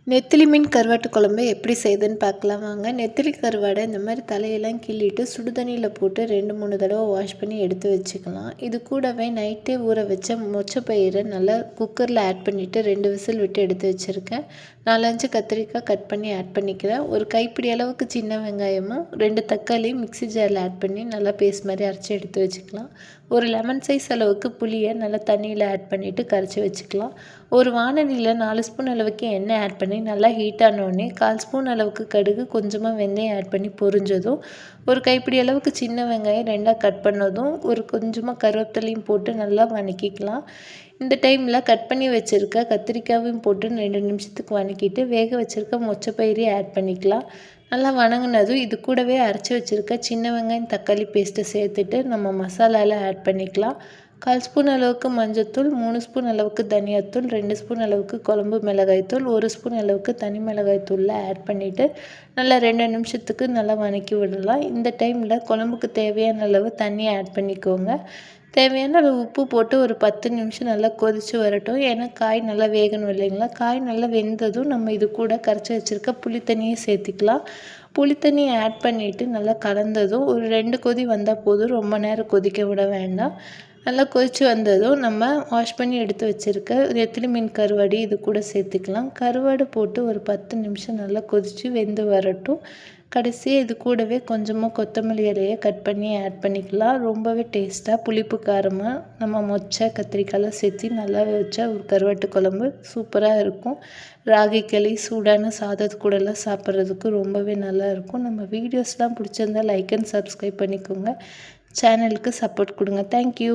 நெத்திலி மீன் கருவாட்டு குழம்பு எப்படி செய்யுதுன்னு பார்க்கலாம் வாங்க. நெத்திலி கருவாடை இந்த மாதிரி தலையெல்லாம் கிள்ளிட்டு சுடுதண்ணியில் போட்டு 2-3 தடவை வாஷ் பண்ணி எடுத்து வச்சுக்கலாம். இது கூடவே நைட்டே ஊற வச்ச மொச்சப்பயிரை நல்லா குக்கரில் ஆட் பண்ணிவிட்டு 2 விசில் விட்டு எடுத்து வச்சுருக்கேன். 4-5 கத்திரிக்காய் கட் பண்ணி ஆட் பண்ணிக்கிறேன். ஒரு கைப்பிடி அளவுக்கு சின்ன வெங்காயமும் 2 தக்காளி மிக்ஸி ஜாரில் ஆட் பண்ணி நல்லா பேஸ்ட் மாதிரி அரைச்சி எடுத்து வச்சுக்கலாம். ஒரு லெமன் சைஸ் அளவுக்கு புளியை நல்லா தண்ணியில் ஆட் பண்ணிவிட்டு கரைச்சி வச்சுக்கலாம். ஒரு வானலியில் 4 ஸ்பூன் அளவுக்கு எண்ணெய் ஆட் பண்ணி நல்லா ஹீட் ஆனோடனே 1/4 ஸ்பூன் அளவுக்கு கடுகு, கொஞ்சமாக வெந்தயம் ஆட் பண்ணி பொரிஞ்சதும் ஒரு கைப்பிடி அளவுக்கு சின்ன வெங்காயம் 2ஆக கட் பண்ணதும் ஒரு கொஞ்சமாக கருவேப்பிலையும் போட்டு நல்லா வதக்கிக்கலாம். இந்த டைமில் கட் பண்ணி வச்சுருக்க கத்திரிக்காயும் போட்டு 2 நிமிஷத்துக்கு வதக்கிட்டு வேக வச்சுருக்க மொச்சப்பயிரையும் ஆட் பண்ணிக்கலாம். நல்லா வதங்கினதும் இது கூடவே அரைச்சி வச்சுருக்க சின்ன வெங்காயம் தக்காளி பேஸ்ட்டை சேர்த்துட்டு நம்ம மசாலாவில் ஆட் பண்ணிக்கலாம். 1/4 ஸ்பூன் அளவுக்கு மஞ்சள்தூள், 3 ஸ்பூன் அளவுக்கு தனியாத்தூள், 2 ஸ்பூன் அளவுக்கு குழம்பு மிளகாய்த்தூள், 1 ஸ்பூன் அளவுக்கு தனி மிளகாய்த்தூளில் ஆட் பண்ணிவிட்டு நல்லா 2 நிமிஷத்துக்கு நல்லா வதக்கி விடலாம். இந்த டைமில் குழம்புக்கு தேவையான அளவு தண்ணி ஆட் பண்ணிக்கோங்க. தேவையான அளவு உப்பு போட்டு ஒரு 10 நிமிஷம் நல்லா கொதித்து வரட்டும். ஏன்னா காய் நல்லா வேகணும் இல்லைங்களா. காய் நல்லா வெந்ததும் நம்ம இது கூட கரைச்சி வச்சுருக்க புளி தண்ணியை சேர்த்திக்கலாம். புளி தண்ணியை ஆட் பண்ணிவிட்டு நல்லா கலந்ததும் ஒரு 2 கொதி வந்தால் போதும், ரொம்ப நேரம் கொதிக்க விட வேண்டாம். நல்லா கொதித்து வந்ததும் நம்ம வாஷ் பண்ணி எடுத்து வச்சுருக்க நெத்திலி மீன் கருவாடு இது கூட சேர்த்துக்கலாம். கருவாடு போட்டு ஒரு 10 நிமிஷம் நல்லா கொதித்து வெந்து வரட்டும். கடைசியாக இது கூடவே கொஞ்சமாக கொத்தமல்லி இலையை கட் பண்ணி ஆட் பண்ணிக்கலாம். ரொம்பவே டேஸ்ட்டாக புளிப்பு காரமாக நம்ம மொச்சை கத்திரிக்காயெலாம் சேர்த்து நல்லா வச்ச ஒரு கருவாட்டு குழம்பு சூப்பராக இருக்கும். ராகி களி சூடான சாதத்து கூடலாம் சாப்பிட்றதுக்கு ரொம்பவே நல்லாயிருக்கும். நம்ம வீடியோஸ்லாம் பிடிச்சிருந்தால் லைக் அண்ட் சப்ஸ்கிரைப் பண்ணிக்கோங்க. சேனலுக்கு சப்போர்ட் கொடுங்க. தேங்க்யூ.